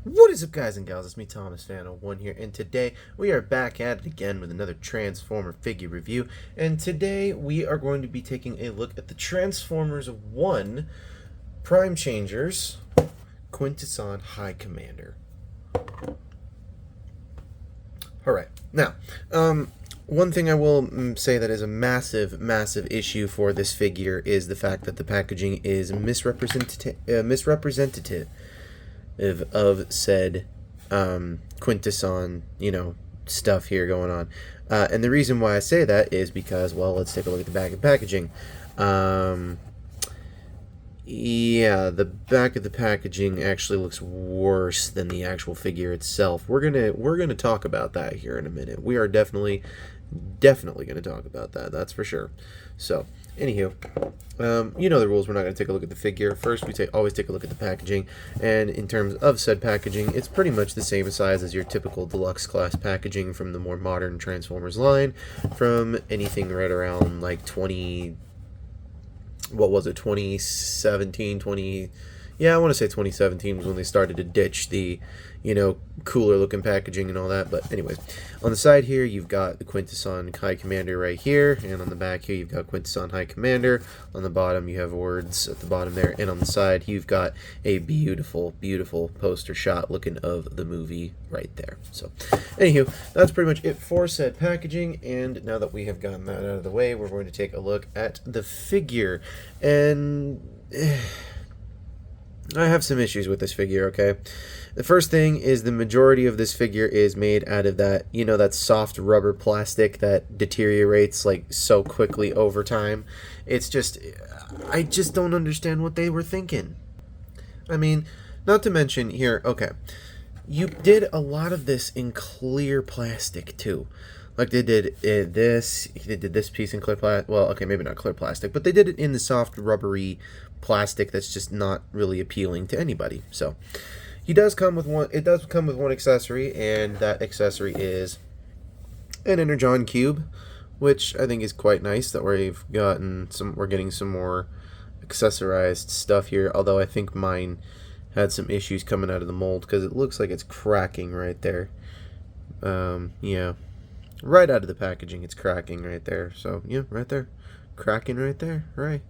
What is up, guys and gals? It's me, Thomas Fan01 here, and today we are back at it again with another Transformer figure review. And today we are going to be taking a look at the Transformers 1 Prime Changers Quintessan High Commander. Alright, now, one thing I will say that is a massive issue for this figure is the fact that the packaging is misrepresentative of said Quintessan, stuff here going on. And the reason why I say that is because, well, let's take a look at the back of the packaging. Yeah, the back of the packaging actually looks worse than the actual figure itself. We're gonna talk about that here in a minute. We are definitely gonna talk about that. That's for sure. So, anywho, you know the rules. We're not gonna take a look at the figure. First, we always take a look at the packaging. And in terms of said packaging, it's pretty much the same size as your typical deluxe class packaging from the more modern Transformers line, from anything right around like 2017, yeah, I want to say 2017 was when they started to ditch the, cooler looking packaging and all that. But anyways, on the side here, you've got the Quintessan High Commander right here, and on the back here, you've got Quintessan High Commander. On the bottom, you have words at the bottom there, and on the side, you've got a beautiful poster shot looking of the movie right there. So, anywho, that's pretty much it for said packaging, and now that we have gotten that out of the way, we're going to take a look at the figure. And I have some issues with this figure, okay? The first thing is the majority of this figure is made out of that, that soft rubber plastic that deteriorates like so quickly over time. It's just, I just don't understand what they were thinking. I mean, not to mention here, okay, you did a lot of this in clear plastic too. Like they did they did this piece in clear plastic. Well, okay, maybe not clear plastic, but they did it in the soft rubbery plastic that's just not really appealing to anybody. So it does come with one accessory, and that accessory is an Energon cube, which I think is quite nice that we're getting some more accessorized stuff here, although I think mine had some issues coming out of the mold because it looks like it's cracking right there. Yeah. Right out of the packaging, it's cracking right there. So, yeah, right there. Cracking right there. Right.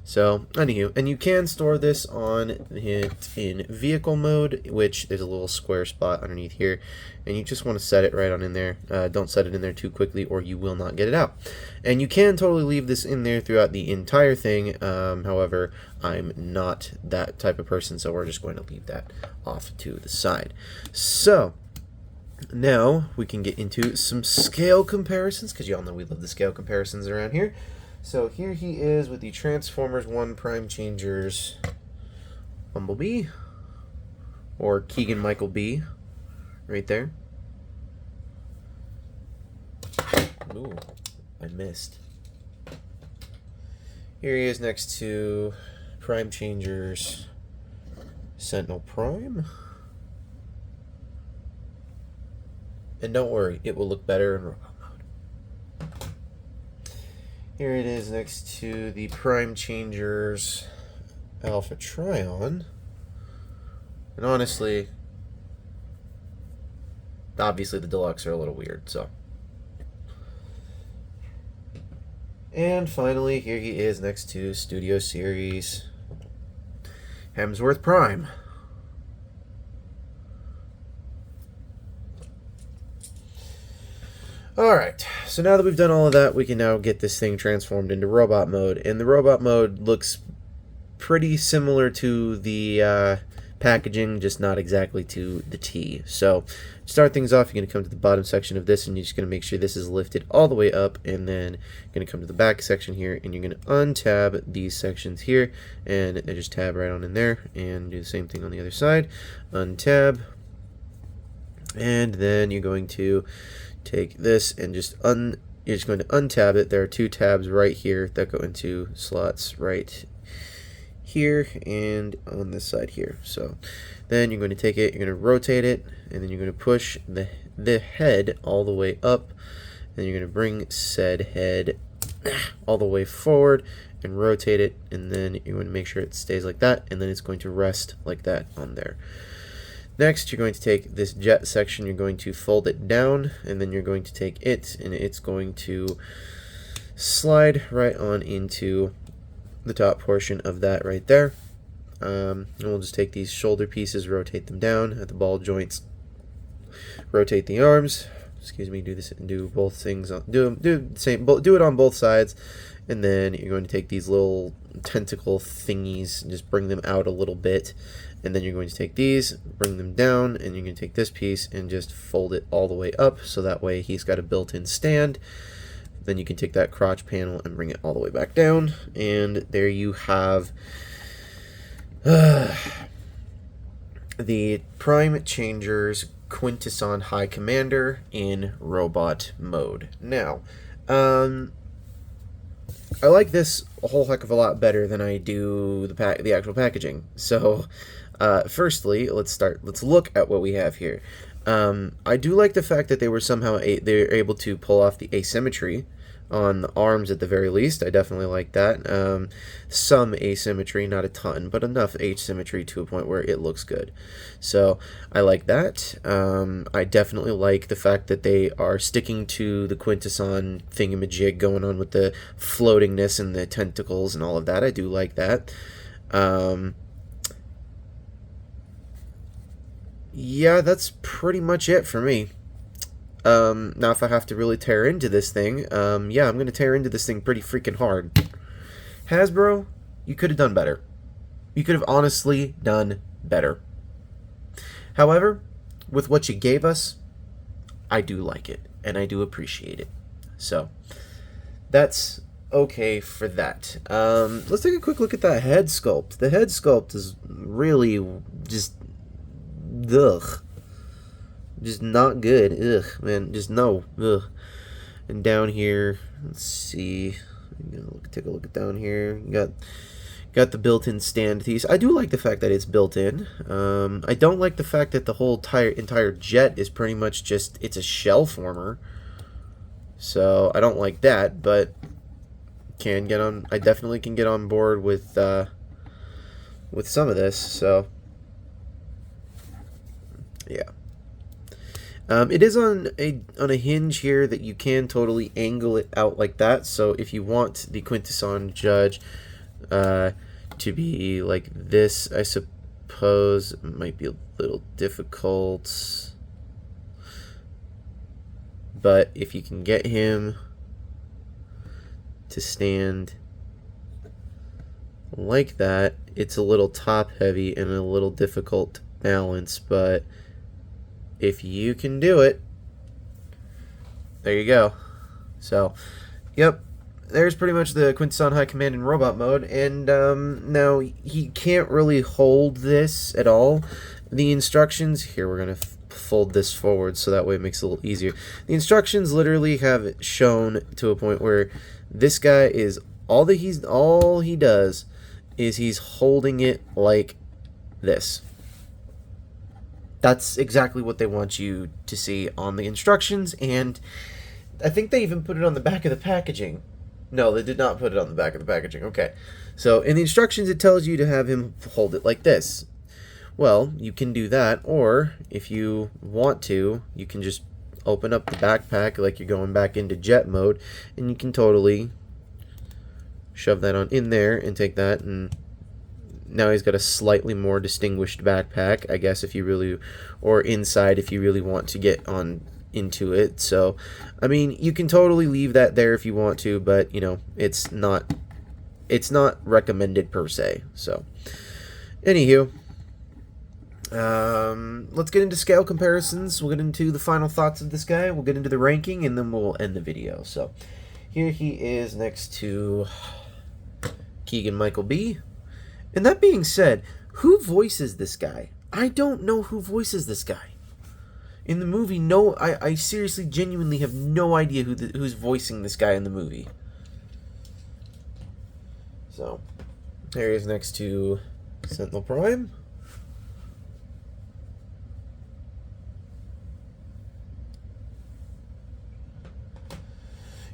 So, anywho, and you can store this on it in vehicle mode, which there's a little square spot underneath here, and you just want to set it right on in there. Don't set it in there too quickly or you will not get it out. And you can totally leave this in there throughout the entire thing. However, I'm not that type of person, so we're just going to leave that off to the side. So now we can get into some scale comparisons, because y'all know we love the scale comparisons around here. So here he is with the Transformers 1 Prime Changers Bumblebee, or Keegan Michael B, right there. Ooh, I missed. Here he is next to Prime Changers Sentinel Prime. And don't worry, it will look better in robot mode. Here it is next to the Prime Changers Alpha Trion. And honestly, obviously the Deluxe are a little weird, so. And finally, here he is next to Studio Series Hemsworth Prime. Alright, so now that we've done all of that, we can now get this thing transformed into robot mode. And the robot mode looks pretty similar to the packaging, just not exactly to the T. So, to start things off, you're going to come to the bottom section of this, and you're just going to make sure this is lifted all the way up, and then you're going to come to the back section here, and you're going to untab these sections here, and they just tab right on in there, and do the same thing on the other side. Untab, and then you're going to take this and you're just going to untab it. There are two tabs right here that go into slots right here and on this side here. So then you're going to take it, you're going to rotate it, and then you're going to push the head all the way up, and you're going to bring said head all the way forward and rotate it, and then you're going to make sure it stays like that, and then it's going to rest like that on there. Next, you're going to take this jet section, you're going to fold it down, and then you're going to take it, and it's going to slide right on into the top portion of that right there. And we'll just take these shoulder pieces, rotate them down at the ball joints, rotate the arms. Excuse me. Do this. Do both things. Do the same. Do it on both sides, and then you're going to take these little tentacle thingies and just bring them out a little bit, and then you're going to take these, bring them down, and you're going to take this piece and just fold it all the way up, so that way he's got a built-in stand. Then you can take that crotch panel and bring it all the way back down, and there you have the Prime Changers Quintessan High Commander in robot mode. Now, I like this a whole heck of a lot better than I do the actual packaging. So, firstly, let's look at what we have here. I do like the fact that they were they're able to pull off the asymmetry on the arms at the very least. I definitely like that. Some asymmetry, not a ton, but enough asymmetry to a point where it looks good. So I like that. I definitely like the fact that they are sticking to the Quintessan thingamajig going on with the floatingness and the tentacles and all of that. I do like that. Yeah, that's pretty much it for me. Now if I have to really tear into this thing, yeah, I'm going to tear into this thing pretty freaking hard. Hasbro, you could have done better. You could have honestly done better. However, with what you gave us, I do like it, and I do appreciate it. So, that's okay for that. Let's take a quick look at that head sculpt. The head sculpt is really just... ugh. Just not good. Ugh, man. Just no. Ugh. And down here, let's see. Take a look at down here. Got the built-in stand piece. I do like the fact that it's built in. I don't like the fact that the whole entire jet is pretty much just, it's a shell former. So I don't like that, but I definitely can get on board with some of this. So yeah. It is on a hinge here that you can totally angle it out like that. So if you want the Quintessan Judge to be like this, I suppose it might be a little difficult. But if you can get him to stand like that, it's a little top heavy and a little difficult to balance, but if you can do it, there you go. So, yep, there's pretty much the Quintessan High Command in robot mode, and now he can't really hold this at all. The instructions, here we're going to fold this forward so that way it makes it a little easier. The instructions literally have it shown to a point where this guy is, all he does is he's holding it like this. That's exactly what they want you to see on the instructions, and I think they even put it on the back of the packaging. No, they did not put it on the back of the packaging. Okay. So in the instructions, it tells you to have him hold it like this. Well, you can do that, or if you want to, you can just open up the backpack like you're going back into jet mode, and you can totally shove that on in there and take that, and now he's got a slightly more distinguished backpack, I guess, if you really, or inside if you really want to get on into it. So, I mean, you can totally leave that there if you want to, but, you know, it's not recommended per se. So, anywho, let's get into scale comparisons. We'll get into the final thoughts of this guy. We'll get into the ranking, and then we'll end the video. So, here he is next to Keegan-Michael B. And that being said, who voices this guy? I don't know who voices this guy. In the movie, no, I seriously, genuinely have no idea who's voicing this guy in the movie. So, there he is next to Sentinel Prime.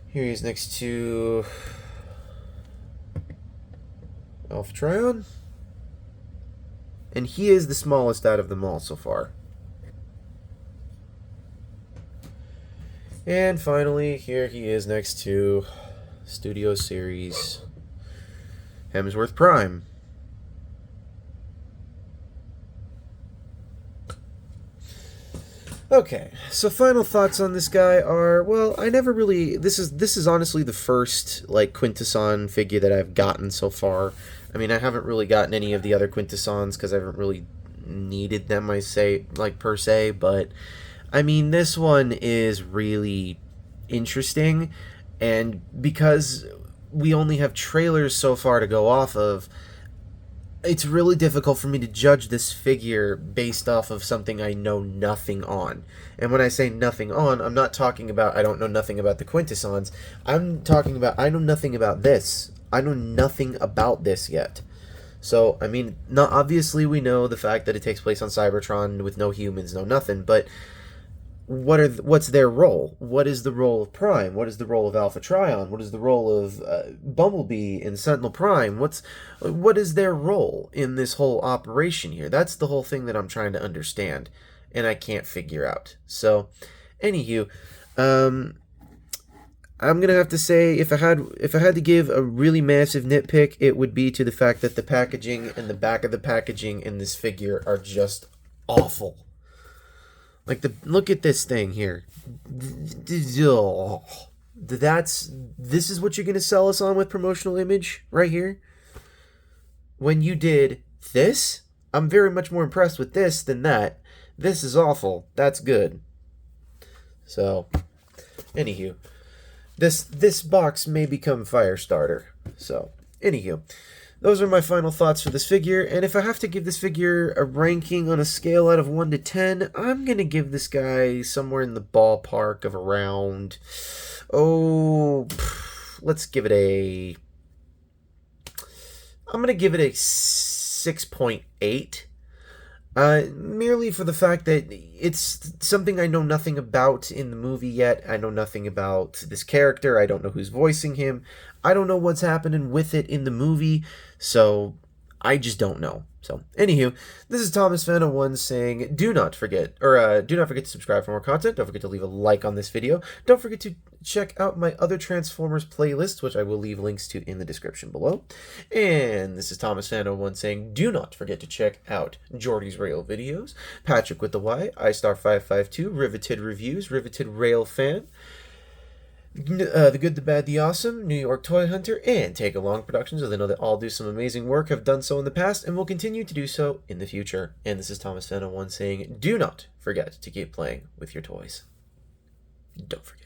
Here he is next to Alpha Trion. And he is the smallest out of them all so far. And finally, here he is next to Studio Series Hemsworth Prime. Okay, so final thoughts on this guy are, well, I never really, this is honestly the first, like, Quintessan figure that I've gotten so far. I mean, I haven't really gotten any of the other Quintessans because I haven't really needed them, I say, like, per se, but, I mean, this one is really interesting, and because we only have trailers so far to go off of, it's really difficult for me to judge this figure based off of something I know nothing on. And when I say nothing on, I'm not talking about I don't know nothing about the Quintessans. I'm talking about I know nothing about this. I know nothing about this yet. So, I mean, not obviously we know the fact that it takes place on Cybertron with no humans, no nothing, but what's their role? What is the role of Prime? What is the role of Alpha Trion? What is the role of Bumblebee and Sentinel Prime? What is their role in this whole operation here? That's the whole thing that I'm trying to understand, and I can't figure out. So, anywho, I'm gonna have to say if I had to give a really massive nitpick, it would be to the fact that the packaging and the back of the packaging in this figure are just awful. Like, look at this thing here. This is what you're going to sell us on with promotional image right here? When you did this, I'm very much more impressed with this than that. This is awful. That's good. So, anywho, this box may become Firestarter. So, anywho, those are my final thoughts for this figure, and if I have to give this figure a ranking on a scale out of 1 to 10, I'm going to give this guy somewhere in the ballpark of around, let's give it I'm going to give it a 6.8. Merely for the fact that it's something I know nothing about in the movie yet. I know nothing about this character. I don't know who's voicing him. I don't know what's happening with it in the movie, so I just don't know. So, anywho, this is Thomas Fan 01 saying, do not forget to subscribe for more content. Don't forget to leave a like on this video. Don't forget to check out my other Transformers playlists, which I will leave links to in the description below. And this is Thomas Fan 01 saying, do not forget to check out Jordy's Rail videos, Patrick with the Y, iStar552, Riveted Reviews, Riveted Rail Fan, The Good, the Bad, the Awesome, New York Toy Hunter, and Take Along Productions, as I know that all do some amazing work, have done so in the past, and will continue to do so in the future. And this is Thomas Fan 01 saying, do not forget to keep playing with your toys. Don't forget.